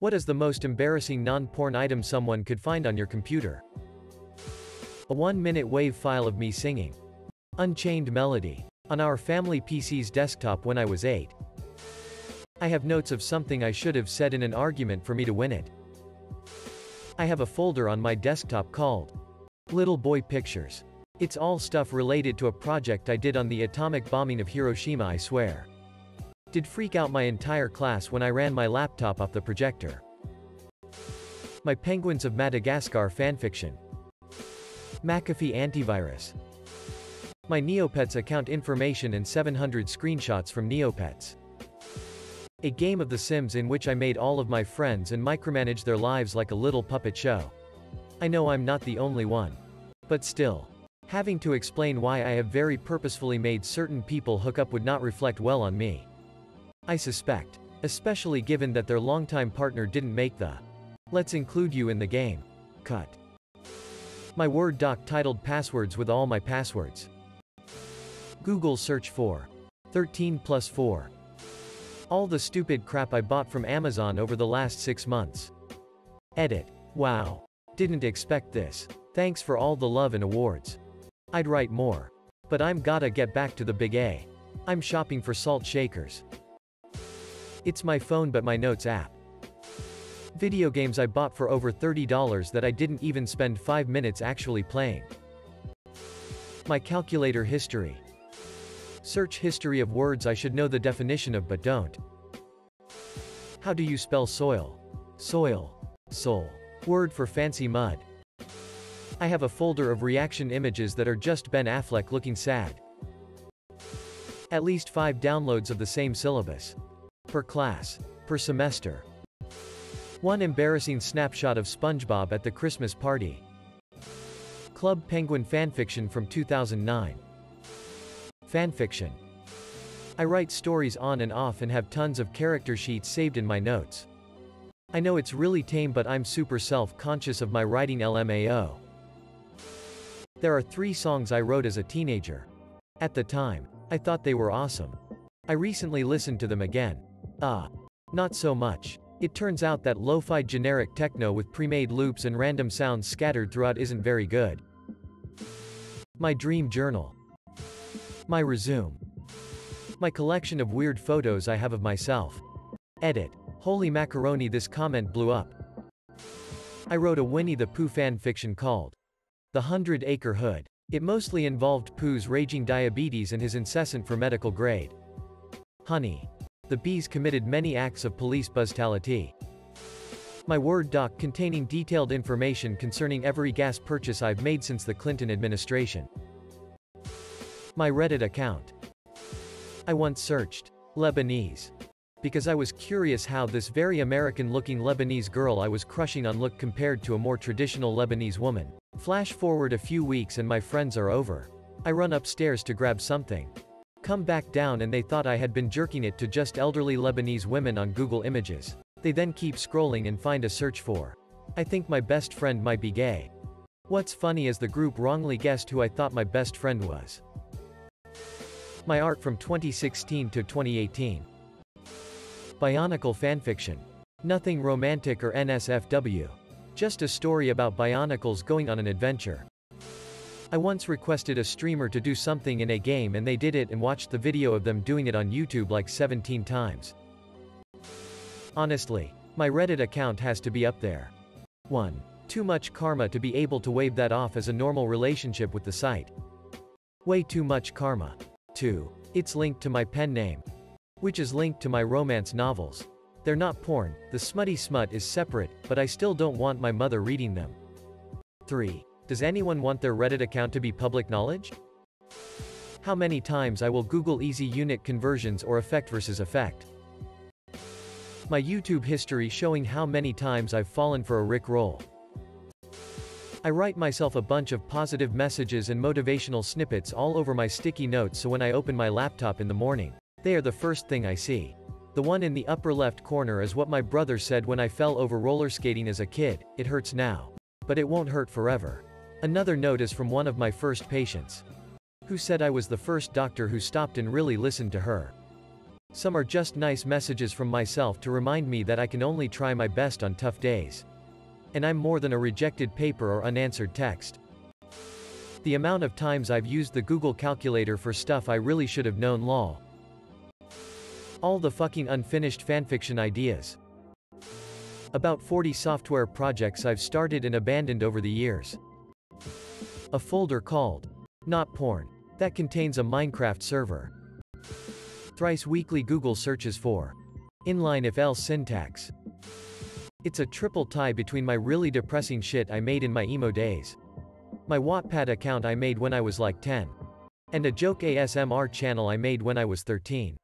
What is the most embarrassing non-porn item someone could find on your computer? A 1-minute WAV file of me singing Unchained Melody on our family PC's desktop when I was 8. I have notes of something I should have said in an argument for me to win it. I have a folder on my desktop called Little Boy Pictures. It's all stuff related to a project I did on the atomic bombing of Hiroshima, I swear. Did freak out my entire class when I ran my laptop off the projector. My Penguins of Madagascar fanfiction. McAfee antivirus. My Neopets account information and 700 screenshots from Neopets. A game of The Sims in which I made all of my friends and micromanaged their lives like a little puppet show. I know I'm not the only one. But still. Having to explain why I have very purposefully made certain people hook up would not reflect well on me. I suspect. Especially given that their longtime partner didn't make the "let's include you in the game" cut. My Word doc titled Passwords with all my passwords. Google search for 13+4. All the stupid crap I bought from Amazon over the last 6 months. Edit. Wow. Didn't expect this. Thanks for all the love and awards. I'd write more. But I'm gotta get back to the big A. I'm shopping for salt shakers. It's my phone but my notes app. Video games I bought for over $30 that I didn't even spend 5 minutes actually playing. My calculator history. Search history of words I should know the definition of but don't. How do you spell soil? Soil. Soul. Word for fancy mud. I have a folder of reaction images that are just Ben Affleck looking sad. At least 5 downloads of the same syllabus. Per class. Per semester. 1 embarrassing snapshot of SpongeBob at the Christmas party. Club Penguin fanfiction from 2009. Fanfiction. I write stories on and off and have tons of character sheets saved in my notes. I know it's really tame but I'm super self-conscious of my writing LMAO. There are 3 songs I wrote as a teenager. At the time, I thought they were awesome. I recently listened to them again. Not so much. It turns out that lo-fi generic techno with pre-made loops and random sounds scattered throughout isn't very good. My dream journal. My resume. My collection of weird photos I have of myself. Edit. Holy macaroni, this comment blew up. I wrote a Winnie the Pooh fan fiction called The 100-Acre Hood. It mostly involved Pooh's raging diabetes and his incessant for medical grade. Honey. The bees committed many acts of police brutality. My Word doc containing detailed information concerning every gas purchase I've made since the Clinton administration. My Reddit account. I once searched Lebanese because I was curious how this very American-looking Lebanese girl I was crushing on looked compared to a more traditional Lebanese woman. Flash forward a few weeks and my friends are over. I run upstairs to grab something. Come back down and they thought I had been jerking it to just elderly Lebanese women on Google Images. They then keep scrolling and find a search for I think my best friend might be gay. What's funny is the group wrongly guessed who I thought my best friend was. My art from 2016 to 2018. Bionicle fanfiction. Nothing romantic or NSFW. Just a story about Bionicles going on an adventure. I once requested a streamer to do something in a game and they did it and watched the video of them doing it on YouTube like 17 times. Honestly, my Reddit account has to be up there. 1. Too much karma to be able to wave that off as a normal relationship with the site. Way too much karma. 2. It's linked to my pen name. Which is linked to my romance novels. They're not porn, the smutty smut is separate, but I still don't want my mother reading them. 3. Does anyone want their Reddit account to be public knowledge? How many times I will Google easy unit conversions or effect versus effect. My YouTube history showing how many times I've fallen for a Rick roll. I write myself a bunch of positive messages and motivational snippets all over my sticky notes so when I open my laptop in the morning, they are the first thing I see. The one in the upper left corner is what my brother said when I fell over roller skating as a kid, it hurts now. But it won't hurt forever. Another note is from one of my first patients, who said I was the first doctor who stopped and really listened to her. Some are just nice messages from myself to remind me that I can only try my best on tough days. And I'm more than a rejected paper or unanswered text. The amount of times I've used the Google calculator for stuff I really should have known lol. All the fucking unfinished fanfiction ideas. About 40 software projects I've started and abandoned over the years. A folder called Not Porn that contains a Minecraft server. Thrice weekly Google searches for inline if-else syntax. It's a triple tie between my really depressing shit I made in my emo days, my Wattpad account I made when I was like 10, and a joke ASMR channel I made when I was 13.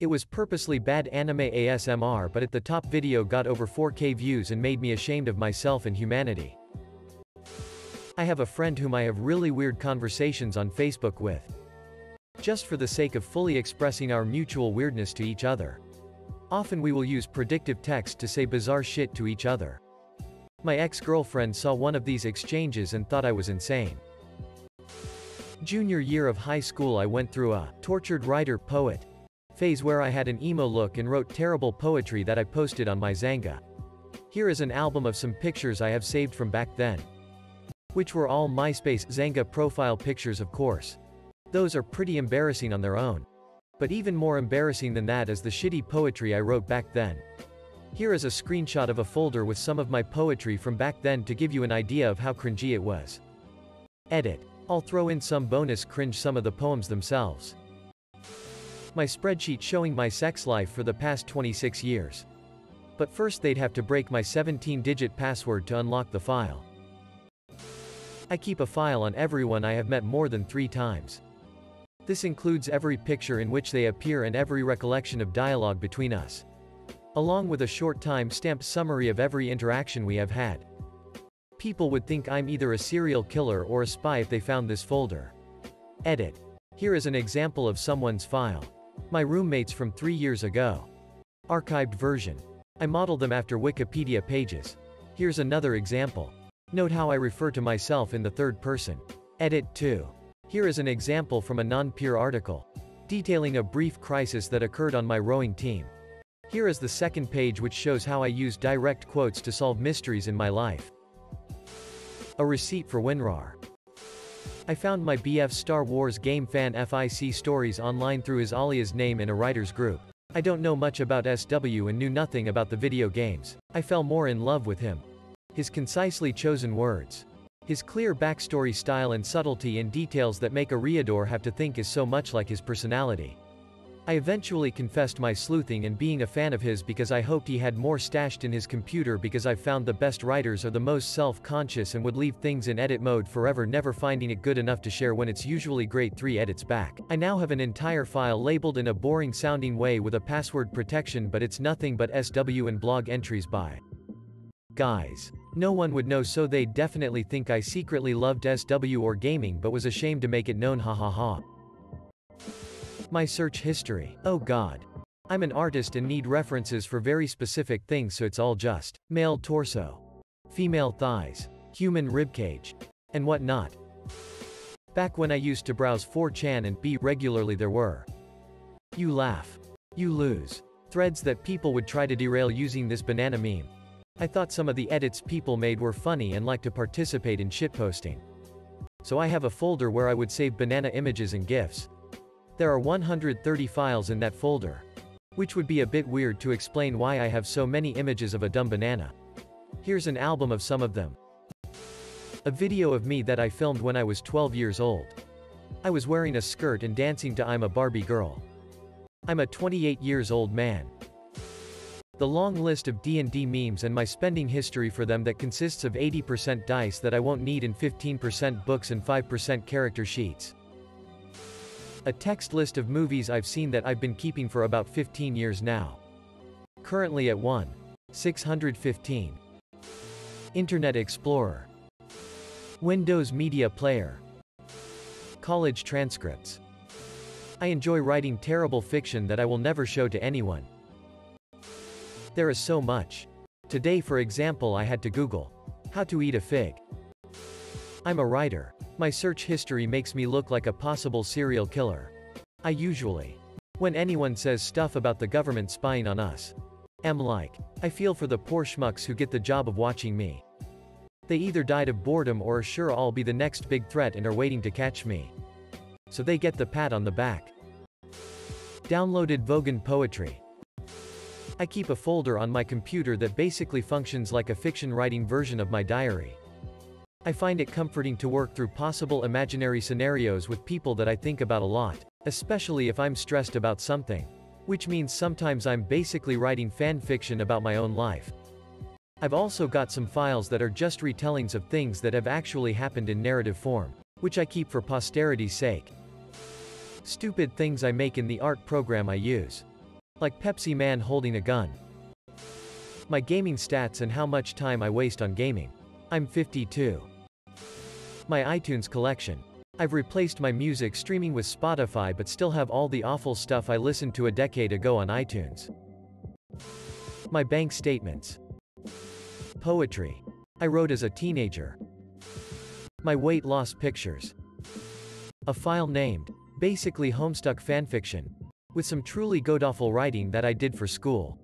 It was purposely bad anime ASMR, but at the top video got over 4K views and made me ashamed of myself and humanity. I have a friend whom I have really weird conversations on Facebook with, just for the sake of fully expressing our mutual weirdness to each other. Often we will use predictive text to say bizarre shit to each other. My ex-girlfriend saw one of these exchanges and thought I was insane. Junior year of high school I went through a tortured writer-poet phase where I had an emo look and wrote terrible poetry that I posted on my Zanga. Here is an album of some pictures I have saved from back then, which were all MySpace Zanga profile pictures, of course. Those are pretty embarrassing on their own. But even more embarrassing than that is the shitty poetry I wrote back then. Here is a screenshot of a folder with some of my poetry from back then to give you an idea of how cringy it was. Edit. I'll throw in some bonus cringe some of the poems themselves. My spreadsheet showing my sex life for the past 26 years. But first they'd have to break my 17-digit password to unlock the file. I keep a file on everyone I have met more than 3 times. This includes every picture in which they appear and every recollection of dialogue between us, along with a short time-stamped summary of every interaction we have had. People would think I'm either a serial killer or a spy if they found this folder. Edit. Here is an example of someone's file. My roommates from 3 years ago. Archived version. I modeled them after Wikipedia pages. Here's another example. Note how I refer to myself in the third person. Edit 2. Here is an example from a non-peer article, detailing a brief crisis that occurred on my rowing team. Here is the second page, which shows how I use direct quotes to solve mysteries in my life. A receipt for WinRAR. I found my BF Star Wars game fan FIC stories online through his alias name in a writers group. I don't know much about SW and knew nothing about the video games. I fell more in love with him. His concisely chosen words, his clear backstory style and subtlety in details that make a reador have to think is so much like his personality. I eventually confessed my sleuthing and being a fan of his because I hoped he had more stashed in his computer, because I've found the best writers are the most self-conscious and would leave things in edit mode forever, never finding it good enough to share when it's usually great 3 edits back. I now have an entire file labeled in a boring sounding way with a password protection, but it's nothing but SW and blog entries by guys. No one would know, so they'd definitely think I secretly loved SW or gaming but was ashamed to make it known, hahaha. My search history. Oh god. I'm an artist and need references for very specific things, so it's all just male torso, female thighs, human ribcage, and whatnot. Back when I used to browse 4chan and B regularly, there were "you laugh, you lose" threads that people would try to derail using this banana meme. I thought some of the edits people made were funny and liked to participate in shitposting. So I have a folder where I would save banana images and GIFs. There are 130 files in that folder, which would be a bit weird to explain why I have so many images of a dumb banana. Here's an album of some of them. A video of me that I filmed when I was 12 years old. I was wearing a skirt and dancing to "I'm a Barbie Girl." I'm a 28 years old man. The long list of D&D memes and my spending history for them that consists of 80% dice that I won't need and 15% books and 5% character sheets. A text list of movies I've seen that I've been keeping for about 15 years now. Currently at 1,615. Internet Explorer. Windows Media Player. College transcripts. I enjoy writing terrible fiction that I will never show to anyone. There is so much. Today, for example, I had to Google how to eat a fig. I'm a writer. My search history makes me look like a possible serial killer. I usually When anyone says stuff about the government spying on us. I'm like, I feel for the poor schmucks who get the job of watching me. They either died of boredom or are sure I'll be the next big threat and are waiting to catch me. So they get the pat on the back. Downloaded Vogan poetry. I keep a folder on my computer that basically functions like a fiction writing version of my diary. I find it comforting to work through possible imaginary scenarios with people that I think about a lot, especially if I'm stressed about something. Which means sometimes I'm basically writing fan fiction about my own life. I've also got some files that are just retellings of things that have actually happened in narrative form, which I keep for posterity's sake. Stupid things I make in the art program I use. Like Pepsi Man holding a gun. My gaming stats and how much time I waste on gaming. I'm 52. My iTunes collection. I've replaced my music streaming with Spotify but still have all the awful stuff I listened to a decade ago on iTunes. My bank statements. Poetry I wrote as a teenager. My weight loss pictures. A file named, basically Homestuck fanfiction, with some truly godawful writing that I did for school.